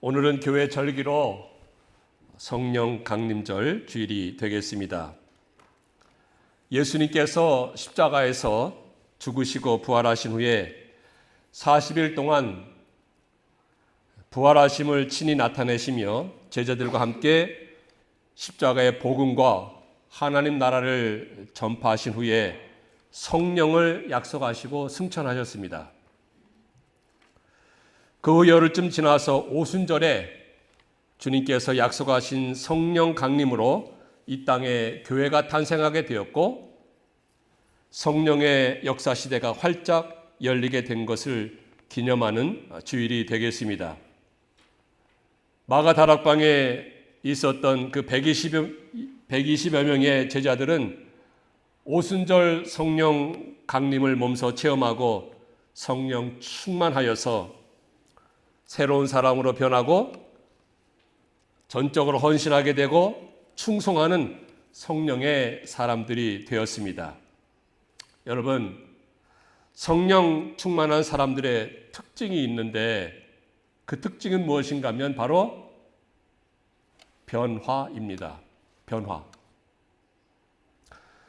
오늘은 교회 절기로 성령 강림절 주일이 되겠습니다. 예수님께서 십자가에서 죽으시고 부활하신 후에 40일 동안 부활하심을 친히 나타내시며 제자들과 함께 십자가의 복음과 하나님 나라를 전파하신 후에 성령을 약속하시고 승천하셨습니다. 그 후 열흘쯤 지나서 오순절에 주님께서 약속하신 성령 강림으로 이 땅에 교회가 탄생하게 되었고 성령의 역사 시대가 활짝 열리게 된 것을 기념하는 주일이 되겠습니다. 마가다락방에 있었던 그 120여 명의 제자들은 오순절 성령 강림을 몸소 체험하고 성령 충만하여서 새로운 사람으로 변하고 전적으로 헌신하게 되고 충성하는 성령의 사람들이 되었습니다. 여러분, 성령 충만한 사람들의 특징이 있는데 그 특징은 무엇인가 하면 바로 변화입니다. 변화.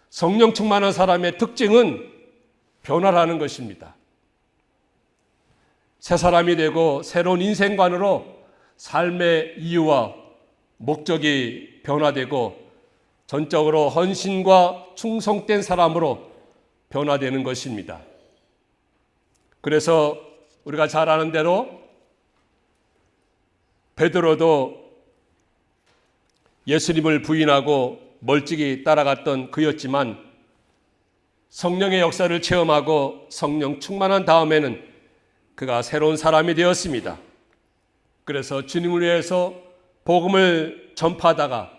성령 충만한 사람의 특징은 변화라는 것입니다. 새 사람이 되고 새로운 인생관으로 삶의 이유와 목적이 변화되고 전적으로 헌신과 충성된 사람으로 변화되는 것입니다. 그래서 우리가 잘 아는 대로 베드로도 예수님을 부인하고 멀찍이 따라갔던 그였지만 성령의 역사를 체험하고 성령 충만한 다음에는 그가 새로운 사람이 되었습니다. 그래서 주님을 위해서 복음을 전파하다가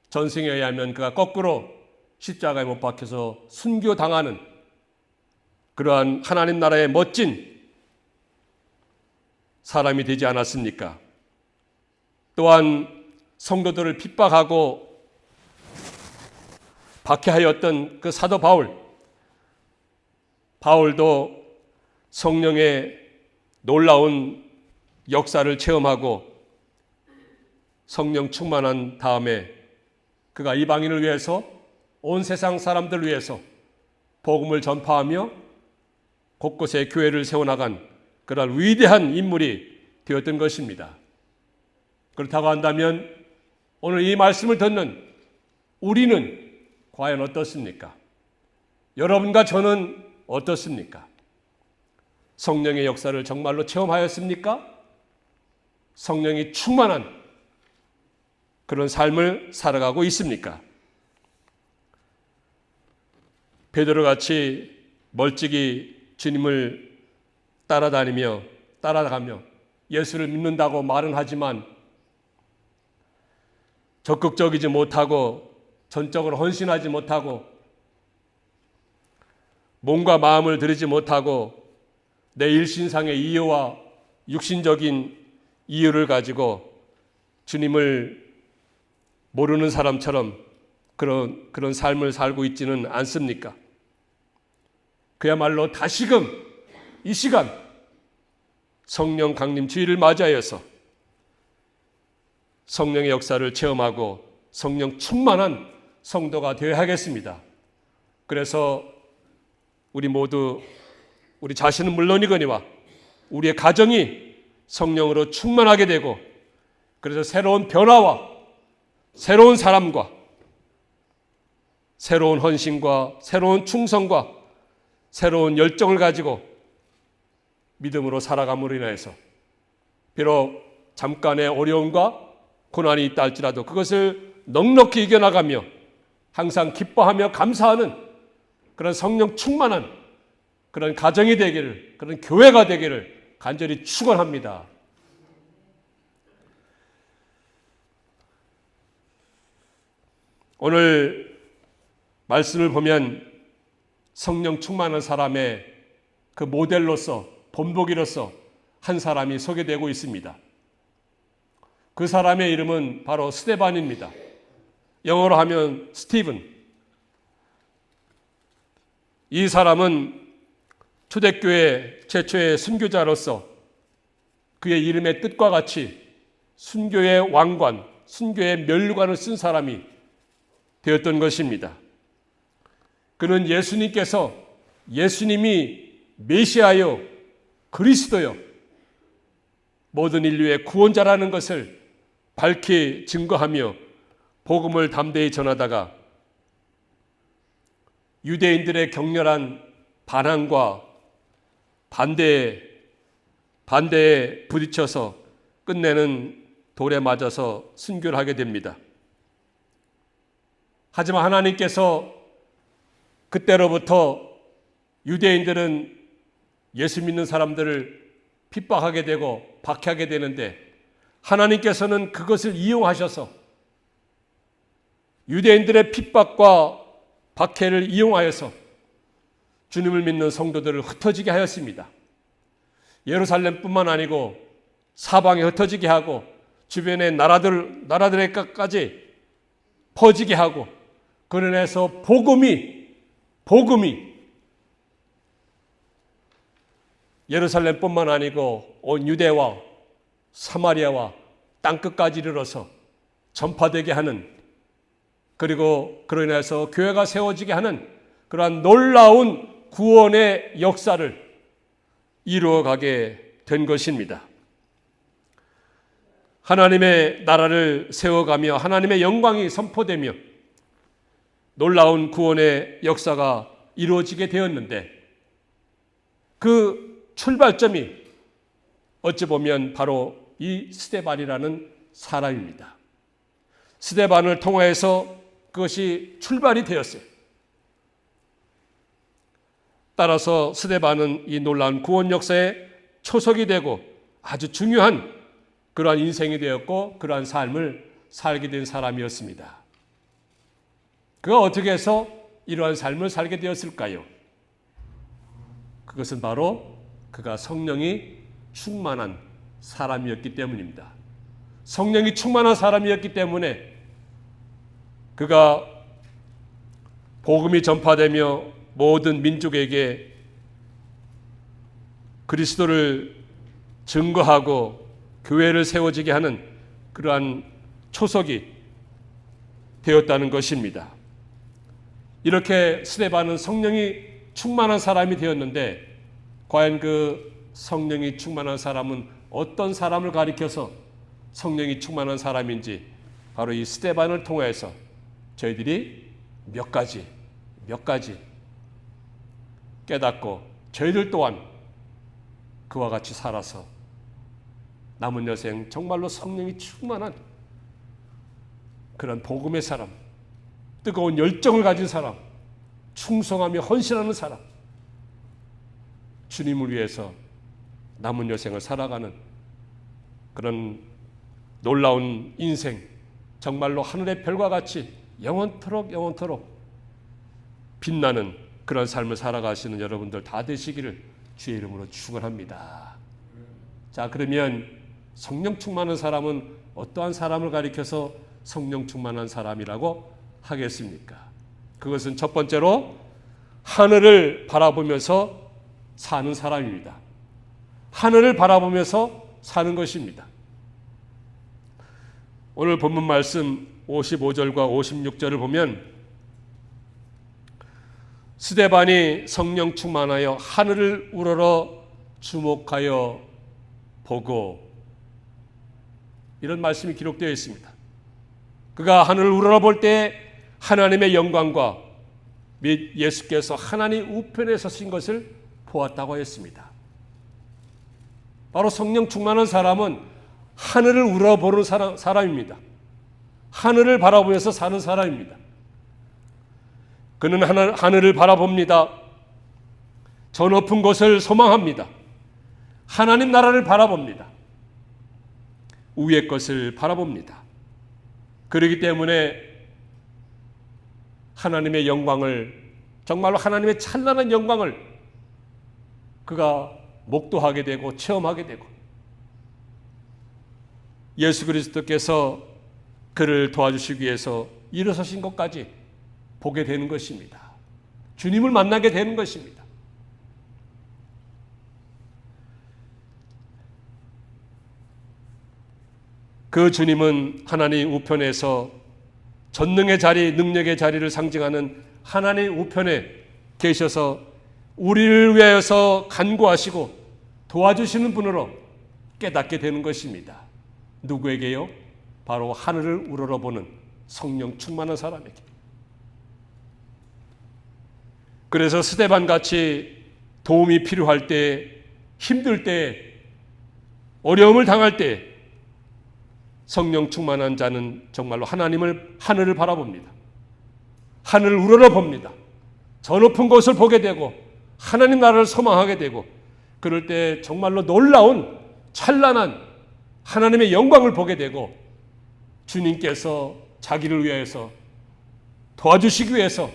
전생에 의하면 그가 거꾸로 십자가에 못 박혀서 순교당하는 그러한 하나님 나라의 멋진 사람이 되지 않았습니까? 또한 성도들을 핍박하고 박해하였던 그 사도 바울도 성령의 놀라운 역사를 체험하고 성령 충만한 다음에 그가 이방인을 위해서 온 세상 사람들을 위해서 복음을 전파하며 곳곳에 교회를 세워나간 그런 위대한 인물이 되었던 것입니다. 그렇다고 한다면 오늘 이 말씀을 듣는 우리는 과연 어떻습니까? 여러분과 저는 어떻습니까? 성령의 역사를 정말로 체험하였습니까? 성령이 충만한 그런 삶을 살아가고 있습니까? 베드로같이 멀찍이 주님을 따라가며 예수를 믿는다고 말은 하지만 적극적이지 못하고 전적으로 헌신하지 못하고 몸과 마음을 들이지 못하고 내 일신상의 이유와 육신적인 이유를 가지고 주님을 모르는 사람처럼 그런 삶을 살고 있지는 않습니까? 그야말로 다시금 이 시간 성령 강림 주일을 맞이하여서 성령의 역사를 체험하고 성령 충만한 성도가 되어야 하겠습니다. 그래서 우리 모두 우리 자신은 물론이거니와 우리의 가정이 성령으로 충만하게 되고 그래서 새로운 변화와 새로운 사람과 새로운 헌신과 새로운 충성과 새로운 열정을 가지고 믿음으로 살아감으로 인해서 비록 잠깐의 어려움과 고난이 있다 할지라도 그것을 넉넉히 이겨나가며 항상 기뻐하며 감사하는 그런 성령 충만한 그런 가정이 되기를, 그런 교회가 되기를 간절히 축원합니다. 오늘 말씀을 보면 성령 충만한 사람의 그 모델로서 본보기로서 한 사람이 소개되고 있습니다. 그 사람의 이름은 바로 스데반입니다. 영어로 하면 스티븐. 이 사람은 초대교회 최초의 순교자로서 그의 이름의 뜻과 같이 순교의 왕관, 순교의 면류관을 쓴 사람이 되었던 것입니다. 그는 예수님이 메시아요, 그리스도요, 모든 인류의 구원자라는 것을 밝히 증거하며 복음을 담대히 전하다가 유대인들의 격렬한 반항과 반대에 부딪혀서 끝내는 돌에 맞아서 순교를 하게 됩니다. 하지만 하나님께서 그때로부터 유대인들은 예수 믿는 사람들을 핍박하게 되고 박해하게 되는데, 하나님께서는 그것을 이용하셔서 유대인들의 핍박과 박해를 이용하여서 주님을 믿는 성도들을 흩어지게 하였습니다. 예루살렘뿐만 아니고 사방에 흩어지게 하고 주변의 나라들에까지 퍼지게 하고, 그러면서 복음이 예루살렘뿐만 아니고 온 유대와 사마리아와 땅끝까지 이르러서 전파되게 하는, 그리고 그로 인해서 교회가 세워지게 하는 그러한 놀라운 구원의 역사를 이루어가게 된 것입니다. 하나님의 나라를 세워가며 하나님의 영광이 선포되며 놀라운 구원의 역사가 이루어지게 되었는데, 그 출발점이 어찌 보면 바로 이 스데반이라는 사람입니다. 스데반을 통하여서 그것이 출발이 되었어요. 따라서 스데반은 이 놀라운 구원 역사의 초석이 되고 아주 중요한 그러한 인생이 되었고 그러한 삶을 살게 된 사람이었습니다. 그가 어떻게 해서 이러한 삶을 살게 되었을까요? 그것은 바로 그가 성령이 충만한 사람이었기 때문입니다. 성령이 충만한 사람이었기 때문에 그가 복음이 전파되며 모든 민족에게 그리스도를 증거하고 교회를 세워지게 하는 그러한 초석이 되었다는 것입니다. 이렇게 스데반은 성령이 충만한 사람이 되었는데, 과연 그 성령이 충만한 사람은 어떤 사람을 가리켜서 성령이 충만한 사람인지, 바로 이 스데반을 통해서 저희들이 몇 가지 깨닫고 저희들 또한 그와 같이 살아서 남은 여생 정말로 성령이 충만한 그런 복음의 사람, 뜨거운 열정을 가진 사람, 충성하며 헌신하는 사람, 주님을 위해서 남은 여생을 살아가는 그런 놀라운 인생, 정말로 하늘의 별과 같이 영원토록 빛나는 그런 삶을 살아가시는 여러분들 다 되시기를 주의 이름으로 축원합니다. 자, 그러면 성령 충만한 사람은 어떠한 사람을 가리켜서 성령 충만한 사람이라고 하겠습니까? 그것은 첫 번째로 하늘을 바라보면서 사는 사람입니다. 하늘을 바라보면서 사는 것입니다. 오늘 본문 말씀 55절과 56절을 보면 스데반이 성령 충만하여 하늘을 우러러 주목하여 보고, 이런 말씀이 기록되어 있습니다. 그가 하늘을 우러러 볼 때 하나님의 영광과 및 예수께서 하나님 우편에 서신 것을 보았다고 했습니다. 바로 성령 충만한 사람은 하늘을 우러보는 사람입니다. 하늘을 바라보면서 사는 사람입니다. 그는 하늘을 바라봅니다. 저 높은 곳을 소망합니다. 하나님 나라를 바라봅니다. 위의 것을 바라봅니다. 그렇기 때문에 하나님의 영광을, 정말로 하나님의 찬란한 영광을 그가 목도하게 되고 체험하게 되고, 예수 그리스도께서 그를 도와주시기 위해서 일어서신 것까지 보게 되는 것입니다. 주님을 만나게 되는 것입니다. 그 주님은 하나님 우편에서 전능의 자리, 능력의 자리를 상징하는 하나님 우편에 계셔서 우리를 위하여서 간구하시고 도와주시는 분으로 깨닫게 되는 것입니다. 누구에게요? 바로 하늘을 우러러보는 성령 충만한 사람에게. 그래서 스데반같이 도움이 필요할 때, 힘들 때, 어려움을 당할 때 성령 충만한 자는 정말로 하늘을 바라봅니다. 하늘을 우러러봅니다. 저 높은 곳을 보게 되고 하나님 나라를 소망하게 되고, 그럴 때 정말로 놀라운 찬란한 하나님의 영광을 보게 되고 주님께서 자기를 위해서 도와주시기 위해서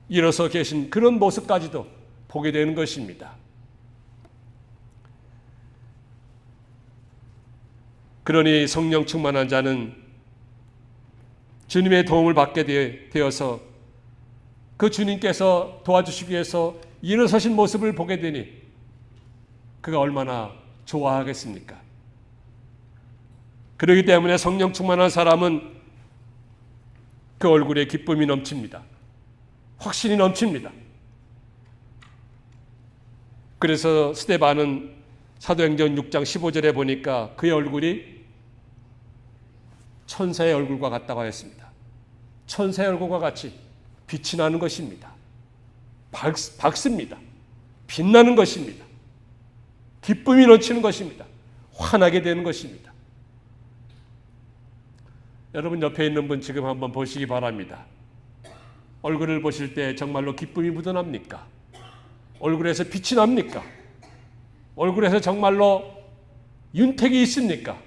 일어서 계신 그런 모습까지도 보게 되는 것입니다. 그러니 성령 충만한 자는 주님의 도움을 받게 되어서 그 주님께서 도와주시기 위해서 일어서신 모습을 보게 되니 그가 얼마나 좋아하겠습니까? 그렇기 때문에 성령 충만한 사람은 그 얼굴에 기쁨이 넘칩니다. 확신이 넘칩니다. 그래서 스데반은 사도행전 6장 15절에 보니까 그의 얼굴이 천사의 얼굴과 같다고 하였습니다. 천사의 얼굴과 같이 빛이 나는 것입니다. 밝습니다. 빛나는 것입니다. 기쁨이 넘치는 것입니다. 환하게 되는 것입니다. 여러분 옆에 있는 분 지금 한번 보시기 바랍니다. 얼굴을 보실 때 정말로 기쁨이 묻어납니까? 얼굴에서 빛이 납니까? 얼굴에서 정말로 윤택이 있습니까?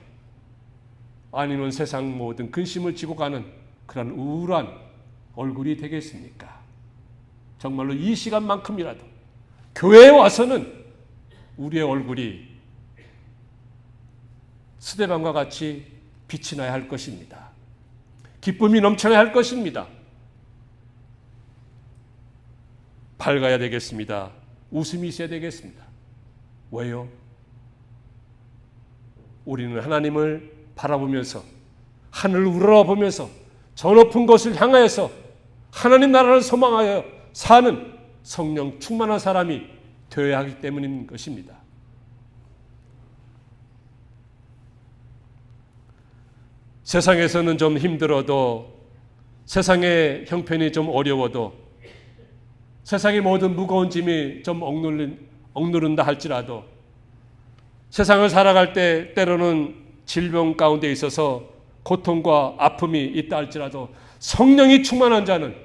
아니면 세상 모든 근심을 지고 가는 그런 우울한 얼굴이 되겠습니까? 정말로 이 시간만큼이라도 교회에 와서는 우리의 얼굴이 스데반과 같이 빛이 나야 할 것입니다. 기쁨이 넘쳐나야 할 것입니다. 밝아야 되겠습니다. 웃음이 있어야 되겠습니다. 왜요? 우리는 하나님을 바라보면서 하늘을 우러러보면서 저 높은 곳을 향하여서 하나님 나라를 소망하여 사는 성령 충만한 사람이 되어야 하기 때문인 것입니다. 세상에서는 좀 힘들어도, 세상의 형편이 좀 어려워도, 세상의 모든 무거운 짐이 좀 억누른다 할지라도, 세상을 살아갈 때 때로는 질병 가운데 있어서 고통과 아픔이 있다 할지라도 성령이 충만한 자는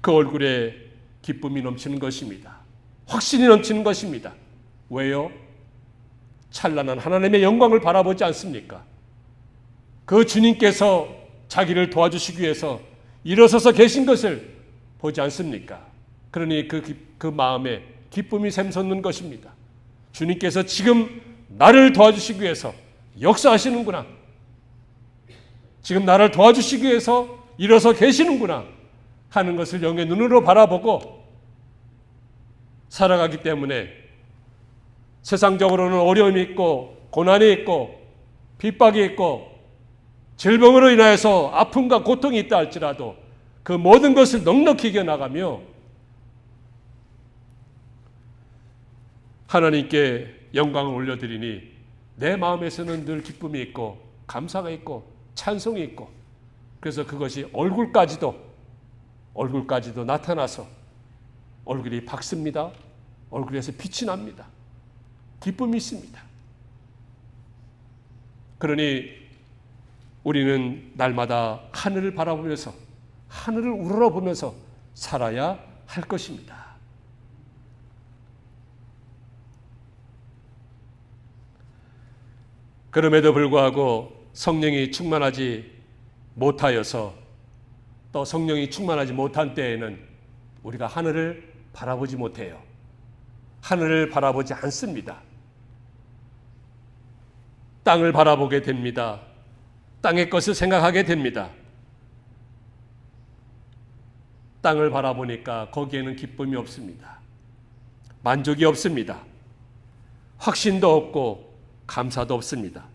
그 얼굴에 기쁨이 넘치는 것입니다. 확신이 넘치는 것입니다. 왜요? 찬란한 하나님의 영광을 바라보지 않습니까? 그 주님께서 자기를 도와주시기 위해서 일어서서 계신 것을 보지 않습니까? 그러니 그 마음에 기쁨이 샘솟는 것입니다. 주님께서 지금 나를 도와주시기 위해서 역사하시는구나. 지금 나를 도와주시기 위해서 일어서 계시는구나 하는 것을 영의 눈으로 바라보고 살아가기 때문에 세상적으로는 어려움이 있고 고난이 있고 핍박이 있고 질병으로 인하여서 아픔과 고통이 있다 할지라도 그 모든 것을 넉넉히 이겨나가며 하나님께 영광을 올려드리니 내 마음에서는 늘 기쁨이 있고 감사가 있고 찬송이 있고, 그래서 그것이 얼굴까지도 나타나서 얼굴이 밝습니다. 얼굴에서 빛이 납니다. 기쁨이 있습니다. 그러니 우리는 날마다 하늘을 바라보면서 하늘을 우러러보면서 살아야 할 것입니다. 그럼에도 불구하고 성령이 충만하지 못하여서, 또 성령이 충만하지 못한 때에는 우리가 하늘을 바라보지 못해요. 하늘을 바라보지 않습니다. 땅을 바라보게 됩니다. 땅의 것을 생각하게 됩니다. 땅을 바라보니까 거기에는 기쁨이 없습니다. 만족이 없습니다. 확신도 없고 감사도 없습니다.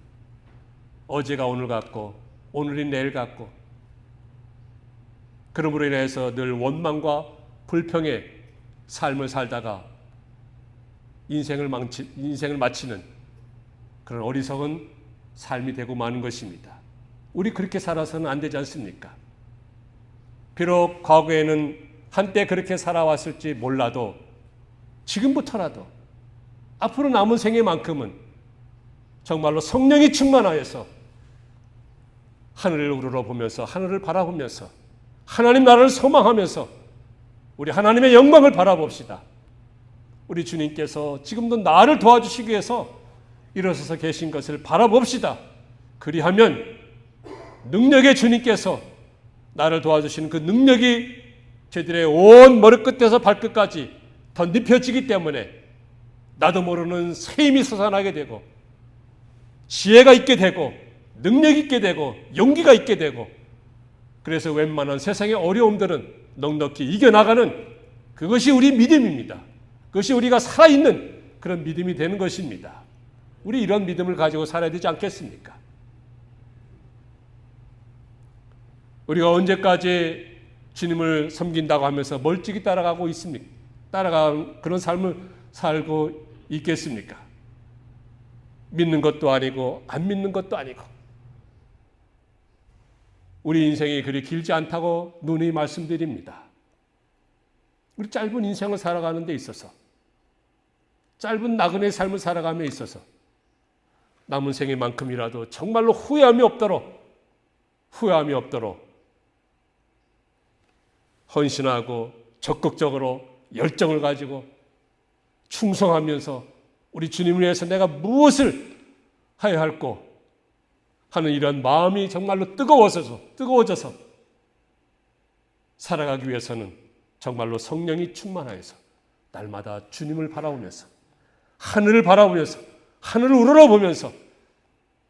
어제가 오늘 같고 오늘이 내일 같고, 그러므로 인해서 늘 원망과 불평의 삶을 살다가 인생을 마치는 그런 어리석은 삶이 되고 마는 것입니다. 우리 그렇게 살아서는 안 되지 않습니까? 비록 과거에는 한때 그렇게 살아왔을지 몰라도 지금부터라도 앞으로 남은 생애만큼은 정말로 성령이 충만하여서 하늘을 우러러보면서, 하늘을 바라보면서, 하나님 나라를 소망하면서 우리 하나님의 영광을 바라봅시다. 우리 주님께서 지금도 나를 도와주시기 위해서 일어서서 계신 것을 바라봅시다. 그리하면 능력의 주님께서 나를 도와주시는 그 능력이 저희들의 온 머리끝에서 발끝까지 덧입혀지기 때문에 나도 모르는 새 힘이 솟아나게 되고, 지혜가 있게 되고, 능력이 있게 되고, 용기가 있게 되고, 그래서 웬만한 세상의 어려움들은 넉넉히 이겨나가는, 그것이 우리 믿음입니다. 그것이 우리가 살아있는 그런 믿음이 되는 것입니다. 우리 이런 믿음을 가지고 살아야 되지 않겠습니까? 우리가 언제까지 주님을 섬긴다고 하면서 멀찍이 따라가고 있습니까? 따라가는 그런 삶을 살고 있겠습니까? 믿는 것도 아니고 안 믿는 것도 아니고, 우리 인생이 그리 길지 않다고 누누이 말씀드립니다. 우리 짧은 인생을 살아가는 데 있어서, 짧은 나그네 삶을 살아감에 있어서 남은 생애만큼이라도 정말로 후회함이 없도록 헌신하고 적극적으로 열정을 가지고 충성하면서 우리 주님을 위해서 내가 무엇을 해야 할고 하는 이런 마음이 정말로 뜨거워져서 살아가기 위해서는 정말로 성령이 충만하여서 날마다 주님을 바라보면서, 하늘을 바라보면서, 하늘을 우러러보면서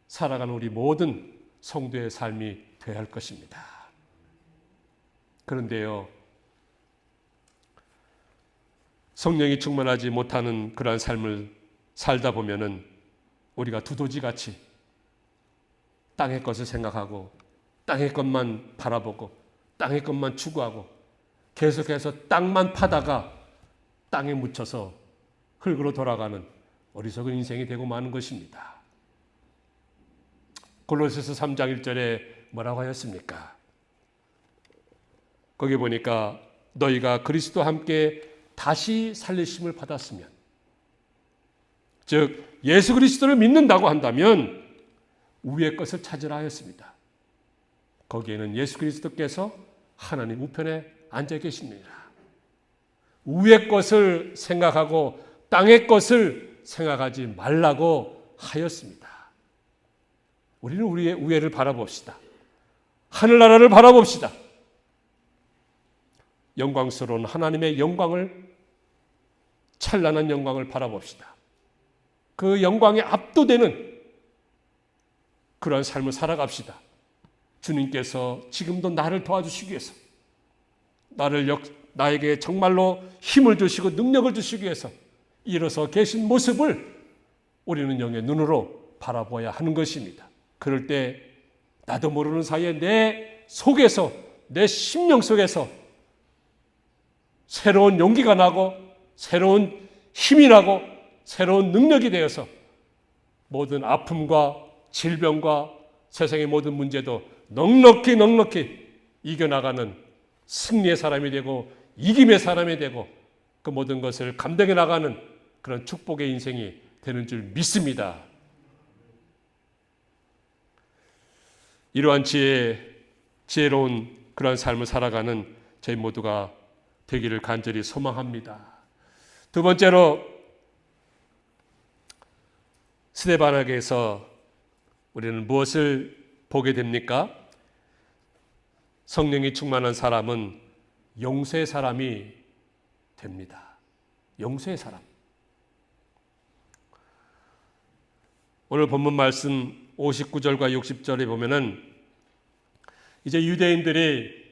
살아가는 우리 모든 성도의 삶이 되어야 할 것입니다. 그런데요, 성령이 충만하지 못하는 그러한 삶을 살다 보면은 우리가 두더지같이 땅의 것을 생각하고 땅의 것만 바라보고 땅의 것만 추구하고 계속해서 땅만 파다가 땅에 묻혀서 흙으로 돌아가는 어리석은 인생이 되고 마는 것입니다. 골로새서 3장 1절에 뭐라고 하였습니까? 거기 보니까 너희가 그리스도와 함께 다시 살리심을 받았으면, 즉 예수 그리스도를 믿는다고 한다면 위의 것을 찾으라 하였습니다. 거기에는 예수 그리스도께서 하나님 우편에 앉아 계십니다. 위의 것을 생각하고 땅의 것을 생각하지 말라고 하였습니다. 우리는 우리의 위를 바라봅시다. 하늘나라를 바라봅시다. 영광스러운 하나님의 영광을, 찬란한 영광을 바라봅시다. 그 영광에 압도되는 그러한 삶을 살아갑시다. 주님께서 지금도 나를 도와주시기 위해서, 나에게 정말로 힘을 주시고 능력을 주시기 위해서 일어서 계신 모습을 우리는 영의 눈으로 바라보아야 하는 것입니다. 그럴 때 나도 모르는 사이에 내 속에서, 내 심령 속에서 새로운 용기가 나고 새로운 힘이 나고 새로운 능력이 되어서 모든 아픔과 질병과 세상의 모든 문제도 넉넉히 이겨나가는 승리의 사람이 되고 이김의 사람이 되고 그 모든 것을 감당해 나가는 그런 축복의 인생이 되는 줄 믿습니다. 이러한 지혜로운 그런 삶을 살아가는 저희 모두가 되기를 간절히 소망합니다. 두 번째로, 스데반에게서 우리는 무엇을 보게 됩니까? 성령이 충만한 사람은 용서의 사람이 됩니다. 용서의 사람. 오늘 본문 말씀 59절과 60절에 보면은 이제 유대인들이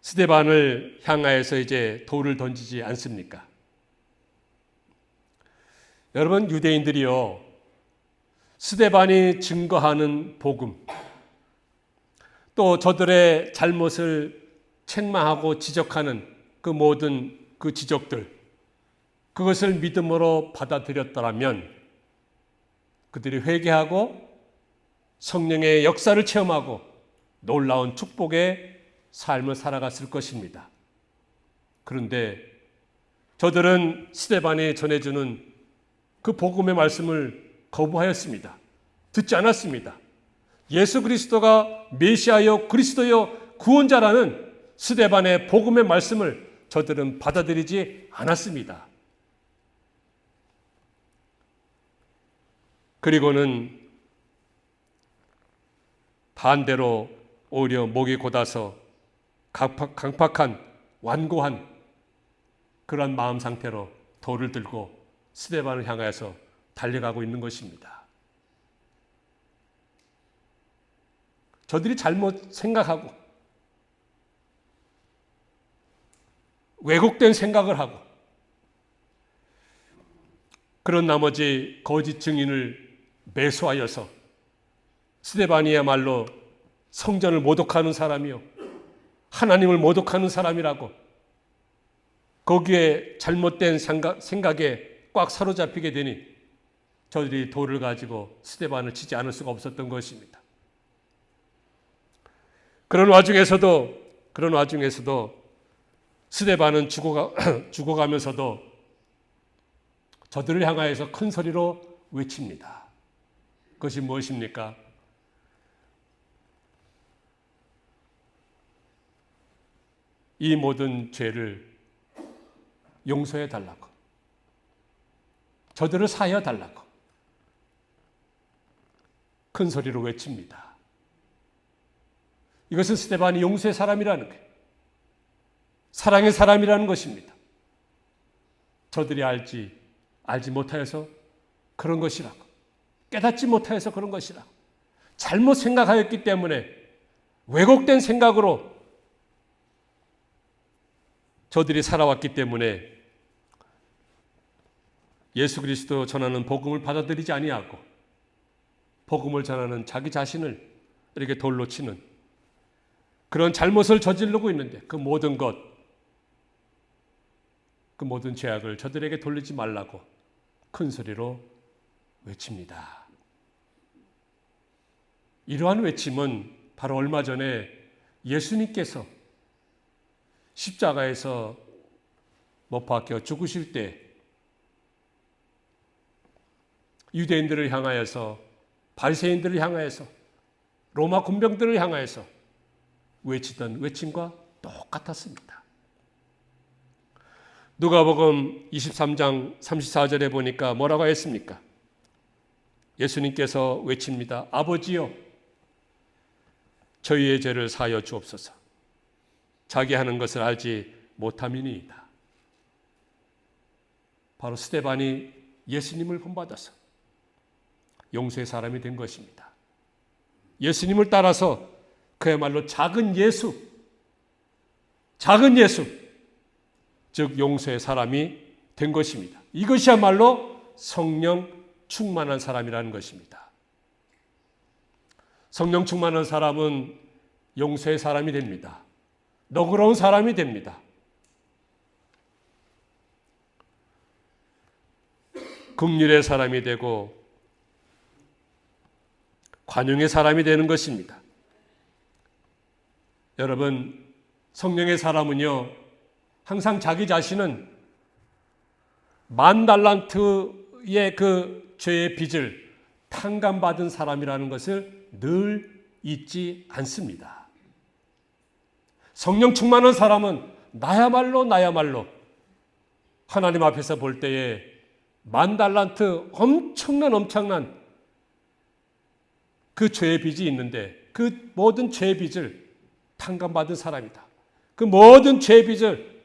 스데반을 향하여서 이제 돌을 던지지 않습니까? 여러분, 유대인들이요, 스데반이 증거하는 복음, 또 저들의 잘못을 책망하고 지적하는 그 모든 그 지적들, 그것을 믿음으로 받아들였더라면 그들이 회개하고 성령의 역사를 체험하고 놀라운 축복의 삶을 살아갔을 것입니다. 그런데 저들은 스데반이 전해주는 그 복음의 말씀을 거부하였습니다. 듣지 않았습니다. 예수 그리스도가 메시아여 그리스도여 구원자라는 스데반의 복음의 말씀을 저들은 받아들이지 않았습니다. 그리고는 반대로 오히려 목이 곧아서 강팍한 완고한 그런 마음 상태로 돌을 들고 스데반을 향하여서 달려가고 있는 것입니다. 저들이 잘못 생각하고 왜곡된 생각을 하고 그런 나머지 거짓 증인을 매수하여서 스데반이야말로 성전을 모독하는 사람이요, 하나님을 모독하는 사람이라고 거기에 잘못된 생각에 꽉 사로잡히게 되니 저들이 돌을 가지고 스데반을 치지 않을 수가 없었던 것입니다. 그런 와중에서도 스데반은 죽어가면서도 저들을 향하여서 큰 소리로 외칩니다. 그것이 무엇입니까? 이 모든 죄를 용서해 달라고, 저들을 사하여 달라고 큰 소리로 외칩니다. 이것은 스데반이 용서의 사람이라는 거예요. 사랑의 사람이라는 것입니다. 저들이 알지 못하여서 그런 것이라고, 깨닫지 못하여서 그런 것이라고, 잘못 생각하였기 때문에 왜곡된 생각으로 저들이 살아왔기 때문에 예수 그리스도 전하는 복음을 받아들이지 아니하고 복음을 전하는 자기 자신을 이렇게 돌로 치는 그런 잘못을 저지르고 있는데 그 모든 죄악을 저들에게 돌리지 말라고 큰 소리로 외칩니다. 이러한 외침은 바로 얼마 전에 예수님께서 십자가에서 못 박혀 죽으실 때 유대인들을 향하여서, 바리새인들을 향하여서, 로마 군병들을 향하여서 외치던 외침과 똑같았습니다. 누가복음 23장 34절에 보니까 뭐라고 했습니까? 예수님께서 외칩니다. 아버지여, 저희의 죄를 사하여 주옵소서. 자기 하는 것을 알지 못함이니이다. 바로 스데반이 예수님을 본받아서 용서의 사람이 된 것입니다. 예수님을 따라서 그야말로 작은 예수, 즉 용서의 사람이 된 것입니다. 이것이야말로 성령 충만한 사람이라는 것입니다. 성령 충만한 사람은 용서의 사람이 됩니다. 너그러운 사람이 됩니다. 긍휼의 사람이 되고 관용의 사람이 되는 것입니다. 여러분, 성령의 사람은요, 항상 자기 자신은 10,000달란트의 그 죄의 빚을 탕감받은 사람이라는 것을 늘 잊지 않습니다. 성령 충만한 사람은 나야말로 하나님 앞에서 볼 때에 10,000달란트 엄청난 그 죄의 빚이 있는데 그 모든 죄의 빚을 탕감받은 사람이다. 그 모든 죄의 빚을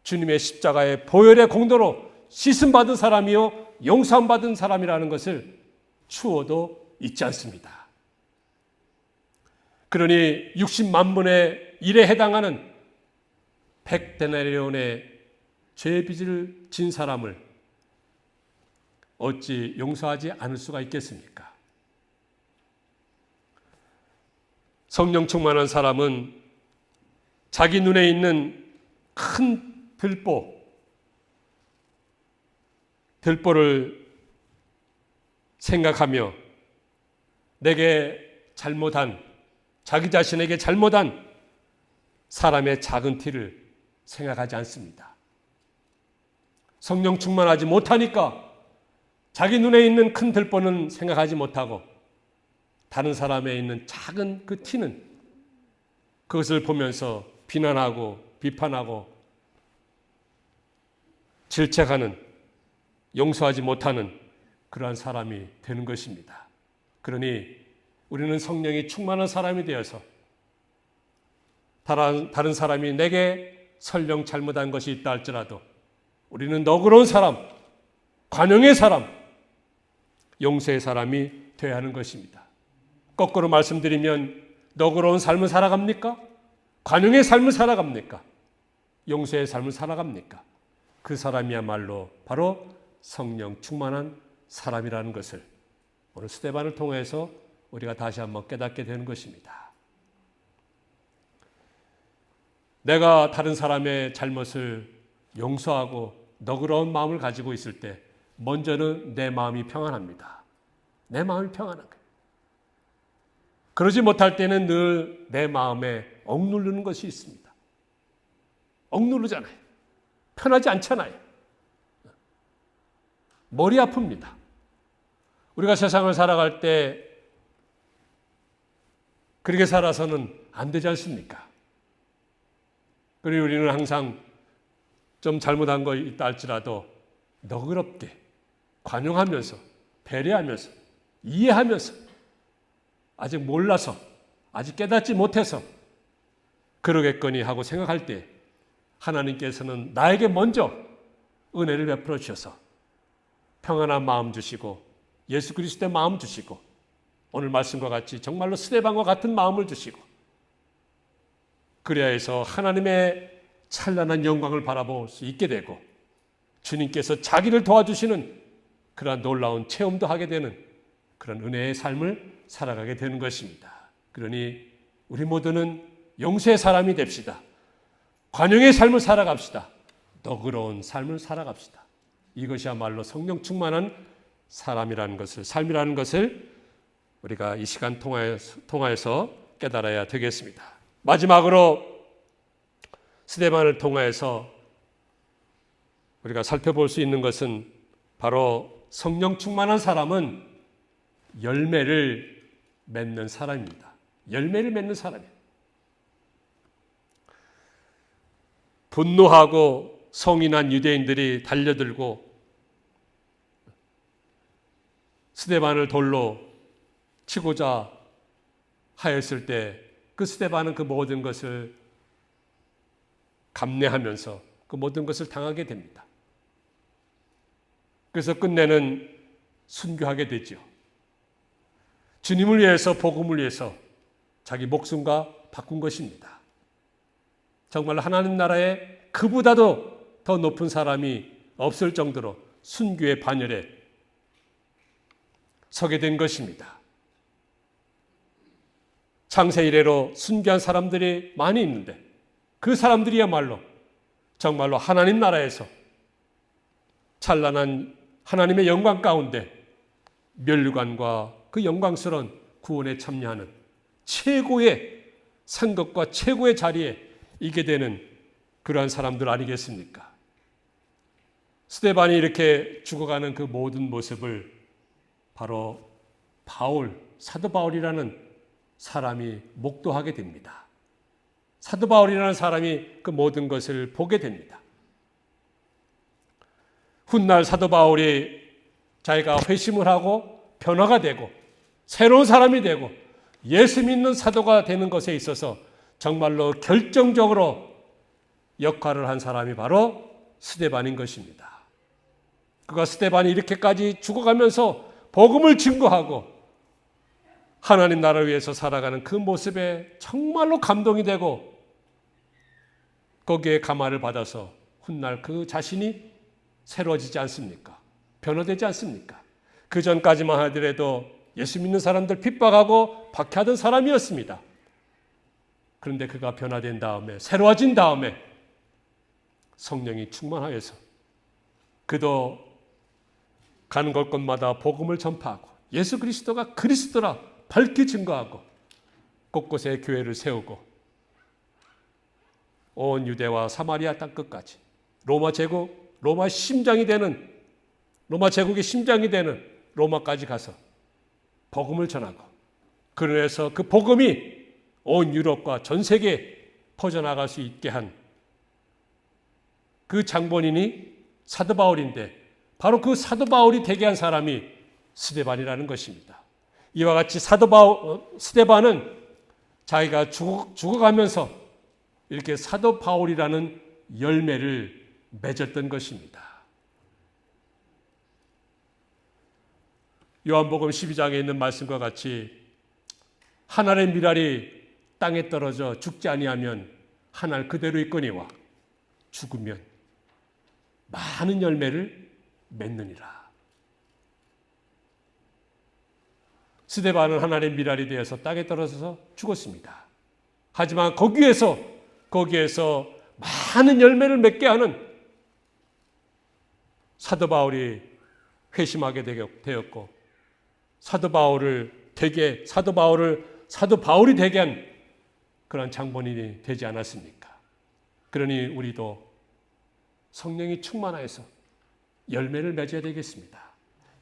주님의 십자가의 보혈의 공로로 씻음받은 사람이요 용서받은 사람이라는 것을 추호도 잊지 않습니다. 그러니 60만 분의 1에 해당하는 100데나리온의 죄의 빚을 진 사람을 어찌 용서하지 않을 수가 있겠습니까? 성령 충만한 사람은 자기 눈에 있는 큰 들보를 생각하며 내게 잘못한, 자기 자신에게 잘못한 사람의 작은 티를 생각하지 않습니다. 성령 충만하지 못하니까 자기 눈에 있는 큰 들보는 생각하지 못하고 다른 사람에 있는 작은 그 티는 그것을 보면서 비난하고 비판하고 질책하는, 용서하지 못하는 그러한 사람이 되는 것입니다. 그러니 우리는 성령이 충만한 사람이 되어서 다른 사람이 내게 설령 잘못한 것이 있다 할지라도 우리는 너그러운 사람, 관용의 사람, 용서의 사람이 되어야 하는 것입니다. 거꾸로 말씀드리면 너그러운 삶을 살아갑니까? 관용의 삶을 살아갑니까? 용서의 삶을 살아갑니까? 그 사람이야말로 바로 성령 충만한 사람이라는 것을 오늘 스데반을 통해서 우리가 다시 한번 깨닫게 되는 것입니다. 내가 다른 사람의 잘못을 용서하고 너그러운 마음을 가지고 있을 때 먼저는 내 마음이 평안합니다. 내 마음이 평안한 거예요. 그러지 못할 때는 늘 내 마음에 억누르는 것이 있습니다. 억누르잖아요. 편하지 않잖아요. 머리 아픕니다. 우리가 세상을 살아갈 때 그렇게 살아서는 안 되지 않습니까? 그리고 우리는 항상 좀 잘못한 거 있다 할지라도 너그럽게 관용하면서 배려하면서 이해하면서 아직 몰라서 아직 깨닫지 못해서 그러겠거니 하고 생각할 때 하나님께서는 나에게 먼저 은혜를 베풀어 주셔서 평안한 마음 주시고 예수 그리스도의 마음 주시고 오늘 말씀과 같이 정말로 스데반과 같은 마음을 주시고 그래야 해서 하나님의 찬란한 영광을 바라볼 수 있게 되고 주님께서 자기를 도와주시는 그러한 놀라운 체험도 하게 되는 그런 은혜의 삶을 살아가게 되는 것입니다. 그러니 우리 모두는 용서의 사람이 됩시다. 관용의 삶을 살아갑시다. 너그러운 삶을 살아갑시다. 이것이야말로 성령 충만한 사람이라는 것을, 삶이라는 것을 우리가 이 시간 통하여서 깨달아야 되겠습니다. 마지막으로 스데반을 통해서 우리가 살펴볼 수 있는 것은 바로 성령 충만한 사람은 열매를 맺는 사람입니다. 열매를 맺는 사람이에요. 분노하고 성이 난 유대인들이 달려들고 스데반을 돌로 치고자 하였을 때 그 스데반은 그 모든 것을 감내하면서 그 모든 것을 당하게 됩니다. 그래서 끝내는 순교하게 되죠. 주님을 위해서 복음을 위해서 자기 목숨과 바꾼 것입니다. 정말 하나님 나라에 그보다도 더 높은 사람이 없을 정도로 순교의 반열에 서게 된 것입니다. 창세 이래로 순교한 사람들이 많이 있는데 그 사람들이야말로 정말로 하나님 나라에서 찬란한 하나님의 영광 가운데 면류관과 그 영광스러운 구원에 참여하는 최고의 상급과 최고의 자리에 있게 되는 그러한 사람들 아니겠습니까? 스데반이 이렇게 죽어가는 그 모든 모습을 바로 사도 바울이라는 사람이 목도하게 됩니다. 사도 바울이라는 사람이 그 모든 것을 보게 됩니다. 훗날 사도 바울이 자기가 회심을 하고 변화가 되고 새로운 사람이 되고 예수 믿는 사도가 되는 것에 있어서 정말로 결정적으로 역할을 한 사람이 바로 스데반인 것입니다. 그가 스데반이 이렇게까지 죽어가면서 복음을 증거하고 하나님 나라를 위해서 살아가는 그 모습에 정말로 감동이 되고 거기에 감화를 받아서 훗날 그 자신이 새로워지지 않습니까? 변화되지 않습니까? 그 전까지만 하더라도 예수 믿는 사람들 핍박하고 박해하던 사람이었습니다. 그런데 그가 변화된 다음에, 새로워진 다음에 성령이 충만하여서 그도 가는 곳곳마다 복음을 전파하고 예수 그리스도가 그리스도라 밝히 증거하고 곳곳에 교회를 세우고 온 유대와 사마리아 땅끝까지 로마 제국, 로마 제국의 심장이 되는 로마까지 가서 복음을 전하고 그래서 그 복음이 온 유럽과 전 세계에 퍼져나갈 수 있게 한 그 장본인이 사도 바울인데 바로 그 사도 바울이 되게 한 사람이 스데반이라는 것입니다. 이와 같이 스데반은 자기가 죽어가면서 이렇게 사도 바울이라는 열매를 맺었던 것입니다. 요한복음 12장에 있는 말씀과 같이 한 알의 밀알이 땅에 떨어져 죽지 아니하면 한 알 그대로 있거니와 죽으면 많은 열매를 맺느니라. 스데반은 한 알의 밀알이 되어서 땅에 떨어져서 죽었습니다. 하지만 거기에서 많은 열매를 맺게 하는 사도 바울이 회심하게 되었고 사도 바울이 되게 한 그런 장본인이 되지 않았습니까? 그러니 우리도 성령이 충만하여서 열매를 맺어야 되겠습니다.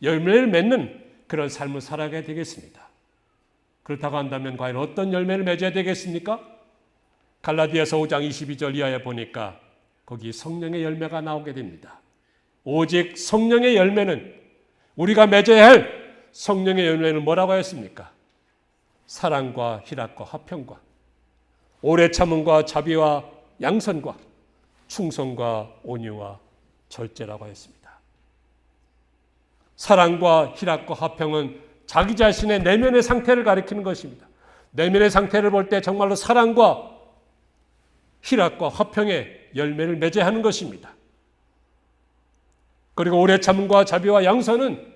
열매를 맺는 그런 삶을 살아가야 되겠습니다. 그렇다고 한다면 과연 어떤 열매를 맺어야 되겠습니까? 갈라디아서 5장 22절 이하에 보니까 거기 성령의 열매가 나오게 됩니다. 오직 성령의 열매는 우리가 맺어야 할 성령의 열매는 뭐라고 하였습니까? 사랑과 희락과 화평과 오래 참음과 자비와 양선과 충성과 온유와 절제라고 하였습니다. 사랑과 희락과 화평은 자기 자신의 내면의 상태를 가리키는 것입니다. 내면의 상태를 볼 때 정말로 사랑과 희락과 화평의 열매를 맺어야 하는 것입니다. 그리고 오래 참음과 자비와 양선은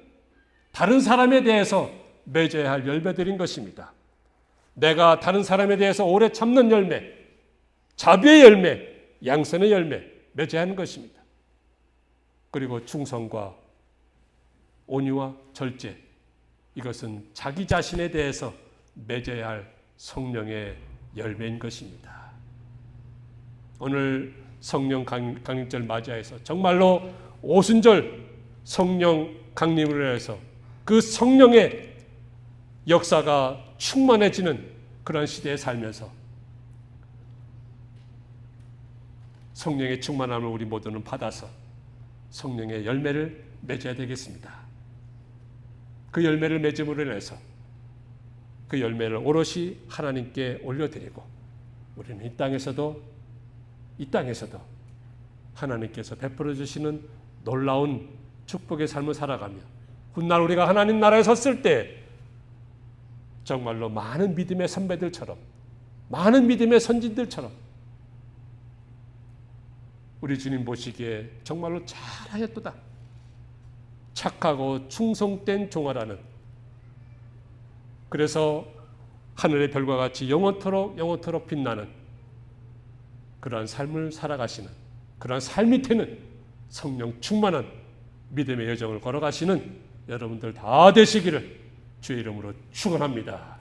다른 사람에 대해서 맺어야 할 열매들인 것입니다. 내가 다른 사람에 대해서 오래 참는 열매, 자비의 열매, 양선의 열매 맺어야 하는 것입니다. 그리고 충성과 온유와 절제, 이것은 자기 자신에 대해서 맺어야 할 성령의 열매인 것입니다. 오늘 성령 강림절 맞이해서 정말로 오순절 성령 강림을 해서 그 성령의 역사가 충만해지는 그런 시대에 살면서 성령의 충만함을 우리 모두는 받아서 성령의 열매를 맺어야 되겠습니다. 그 열매를 맺음으로 인해서 그 열매를 오롯이 하나님께 올려드리고 우리는 이 땅에서도 하나님께서 베풀어 주시는 놀라운 축복의 삶을 살아가며 훗날 우리가 하나님 나라에 섰을 때 정말로 많은 믿음의 선배들처럼, 많은 믿음의 선진들처럼 우리 주님 보시기에 정말로 잘하였도다, 착하고 충성된 종아라는, 그래서 하늘의 별과 같이 영원토록 빛나는 그러한 삶을 살아가시는, 그러한 삶이 되는 성령 충만한 믿음의 여정을 걸어가시는 여러분들 다 되시기를 주의 이름으로 축원합니다.